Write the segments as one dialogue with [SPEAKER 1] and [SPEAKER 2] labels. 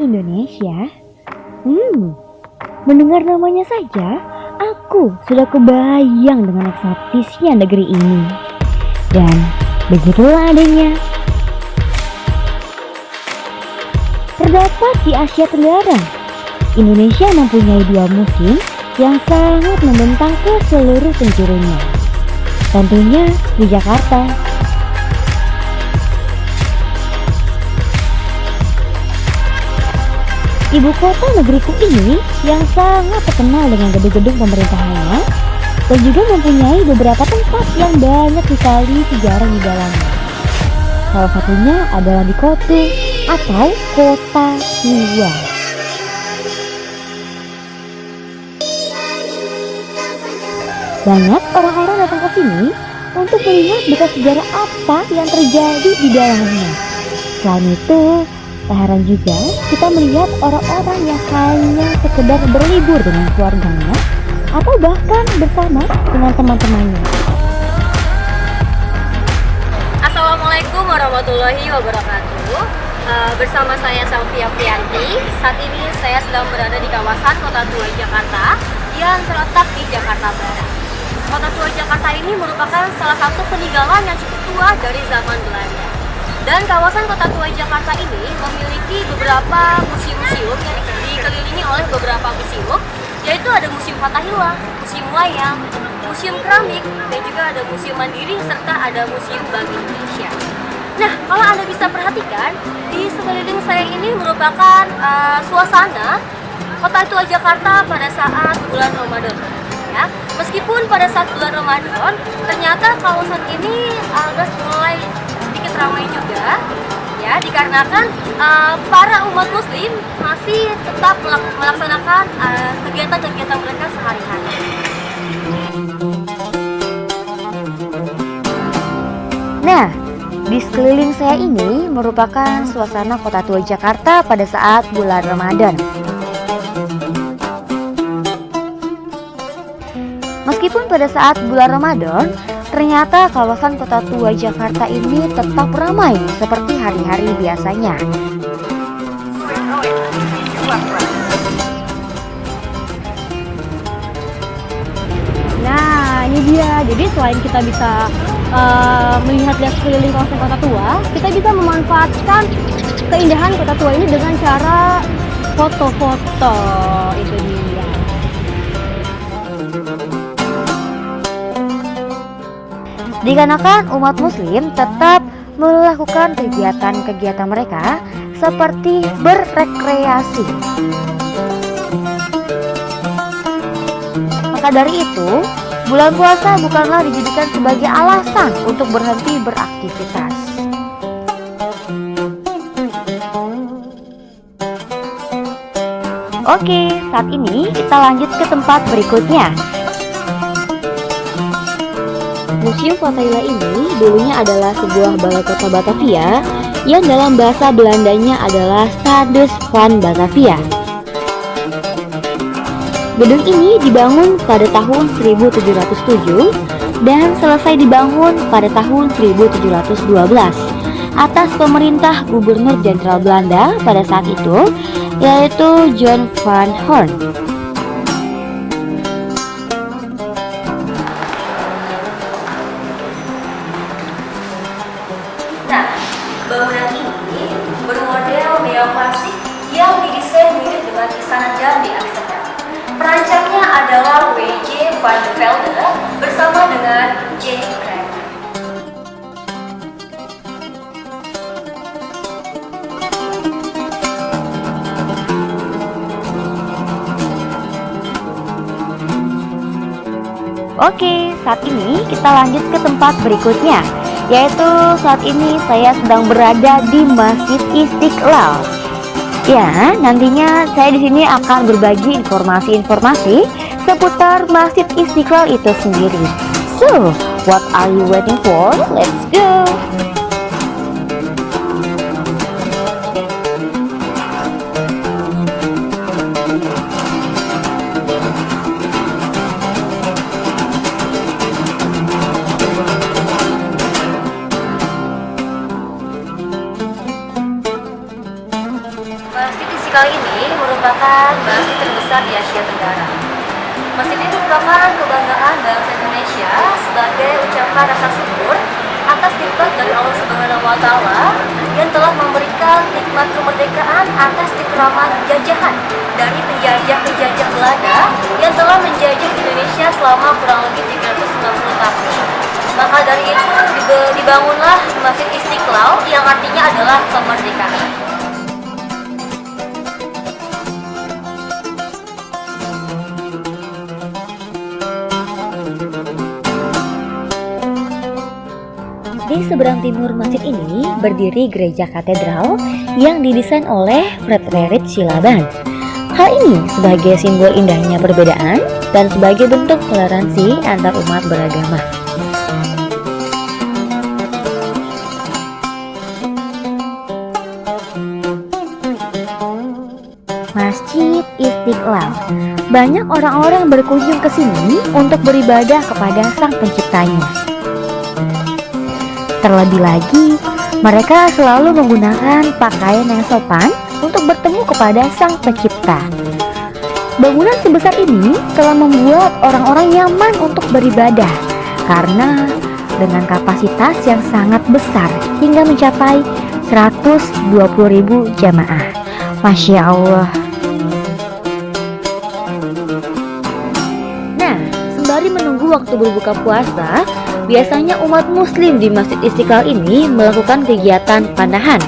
[SPEAKER 1] Indonesia? Mendengar namanya saja, aku sudah kebayang dengan eksotisnya negeri ini. Dan begitulah adanya. Terdapat di Asia Tenggara, Indonesia mempunyai dua musim yang sangat membentang ke seluruh penjurunya. Tentunya di Jakarta. Ibu kota negeriku ini yang sangat terkenal dengan gedung-gedung pemerintahannya dan juga mempunyai beberapa tempat yang banyak sekali sejarah di dalamnya. Salah satunya adalah di Kotu atau Kota Tua. Banyak orang-orang datang ke sini untuk melihat bekas sejarah apa yang terjadi di dalamnya. Selain itu, tak heran juga kita melihat orang-orang yang hanya sekedar berlibur dengan keluarganya atau bahkan bersama dengan teman-temannya.
[SPEAKER 2] Assalamualaikum warahmatullahi wabarakatuh. Bersama saya Selvia Prianti. Saat ini saya sedang berada di kawasan Kota Tua Jakarta yang terletak di Jakarta Barat. Kota Tua Jakarta ini merupakan salah satu peninggalan yang cukup tua dari zaman Belanda. Dan kawasan Kota Tua Jakarta ini memiliki beberapa museum-museum yang dikelilingi oleh beberapa museum, yaitu ada Museum Fathahillah, Museum Wayang, Museum Keramik, dan juga ada Museum Mandiri, serta ada Museum Bank Indonesia. Nah, kalau Anda bisa perhatikan, di sekeliling saya ini merupakan suasana Kota Tua Jakarta pada saat bulan Ramadan. Ya, meskipun pada saat bulan Ramadan, ternyata kawasan ini agak mulai sedikit ramai juga, ya, dikarenakan para umat Muslim masih tetap melaksanakan kegiatan-kegiatan mereka sehari-hari.
[SPEAKER 1] Nah, di sekeliling saya ini merupakan suasana Kota Tua Jakarta pada saat bulan Ramadan. Meskipun pada saat bulan Ramadan, ternyata kawasan Kota Tua Jakarta ini tetap ramai seperti hari-hari biasanya. Nah, ini dia. Jadi selain kita bisa melihat sekeliling kawasan Kota Tua, kita bisa memanfaatkan keindahan Kota Tua ini dengan cara foto-foto. Itu dia. Dikarenakan umat Muslim tetap melakukan kegiatan-kegiatan mereka seperti berrekreasi. Maka dari itu, bulan puasa bukanlah dijadikan sebagai alasan untuk berhenti beraktivitas. Oke, saat ini kita lanjut ke tempat berikutnya. Museum Fathahillah ini dulunya adalah sebuah balai kota Batavia yang dalam bahasa Belandanya adalah Stades van Batavia. Gedung ini dibangun pada tahun 1707 dan selesai dibangun pada tahun 1712 atas pemerintah Gubernur Jenderal Belanda pada saat itu, yaitu John van Horn.
[SPEAKER 2] Nah, bangunan ini bermodel neoklasik yang didesain mirip dengan Istana Dam di Amsterdam. Perancangnya adalah W.J. van de Velde bersama dengan J. Kramer.
[SPEAKER 1] Oke, saat ini kita lanjut ke tempat berikutnya, yaitu saat ini saya sedang berada di Masjid Istiqlal. Ya, nantinya saya di sini akan berbagi informasi-informasi seputar Masjid Istiqlal itu sendiri. So, what are you waiting for? Let's go!
[SPEAKER 2] Masjid Istiqlal ini merupakan masjid terbesar di Asia Tenggara. Masjid ini merupakan kebanggaan bangsa Indonesia sebagai ucapan rasa syukur atas nikmat dari Allah Subhanahu wa Ta'ala yang telah memberikan nikmat kemerdekaan atas cengkraman jajahan dari penjajah-penjajah Belanda yang telah menjajah Indonesia selama kurang lebih 350 tahun. Maka dari itu dibangunlah Masjid Istiqlal yang artinya adalah kemerdekaan.
[SPEAKER 1] Di seberang timur masjid ini berdiri gereja katedral yang didesain oleh Frederik Silaban. Hal ini sebagai simbol indahnya perbedaan dan sebagai bentuk toleransi antar umat beragama. Masjid Istiqlal. Banyak orang-orang berkunjung ke sini untuk beribadah kepada Sang Penciptanya. Terlebih lagi, mereka selalu menggunakan pakaian yang sopan untuk bertemu kepada Sang Pencipta. Bangunan sebesar ini telah membuat orang-orang nyaman untuk beribadah karena dengan kapasitas yang sangat besar hingga mencapai 120.000 jamaah. Masya Allah. Nah, sembari menunggu waktu berbuka puasa, biasanya umat muslim di Masjid Istiqlal ini melakukan kegiatan panahan.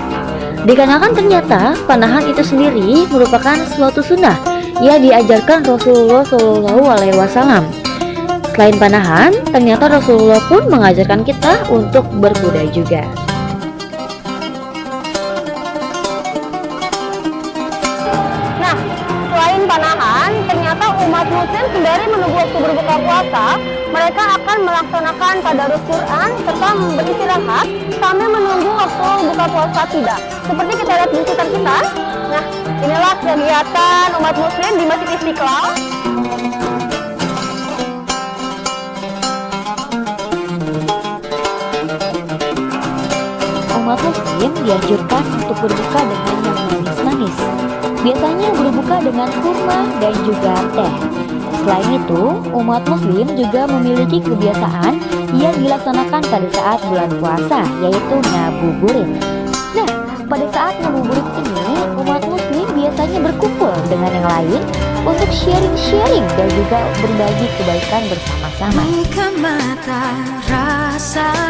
[SPEAKER 1] Dikarenakan ternyata panahan itu sendiri merupakan suatu sunnah yang diajarkan Rasulullah SAW. Selain panahan, ternyata Rasulullah pun mengajarkan kita untuk berkuda juga.
[SPEAKER 3] Nah, selain panahan, ternyata umat muslim sembari menunggu waktu berbuka puasa, mereka akan melaksanakan tadarus Quran serta beristirahat sambil menunggu waktu buka puasa tiba. Seperti kita lihat di sekitar kita. Nah, inilah kegiatan umat muslim di Masjid Istiqlal.
[SPEAKER 1] Umat muslim dianjurkan untuk berbuka dengan yang manis-manis. Biasanya berbuka dengan kurma dan juga teh. Selain itu, umat muslim juga memiliki kebiasaan yang dilaksanakan pada saat bulan puasa, yaitu ngabuburit. Nah, pada saat ngabuburit ini, umat muslim biasanya berkumpul dengan yang lain untuk sharing-sharing dan juga berbagi kebaikan bersama-sama.
[SPEAKER 4] Buka mata, rasakanlah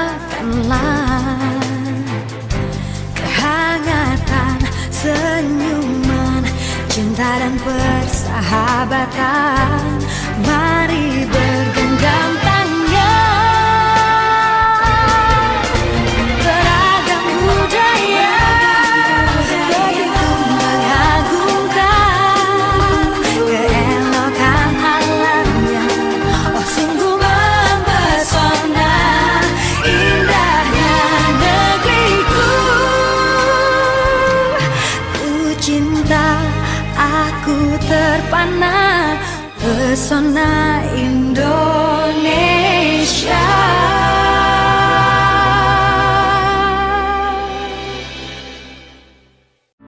[SPEAKER 4] kehangatan senyuman, cinta dan persahabatan. Mari bergenggam tangan, beragam budaya begitu mengagumkan keelokan alamnya. Oh, sungguh mempesona indahnya negeriku. Ku cinta, aku terpana pesona Indonesia.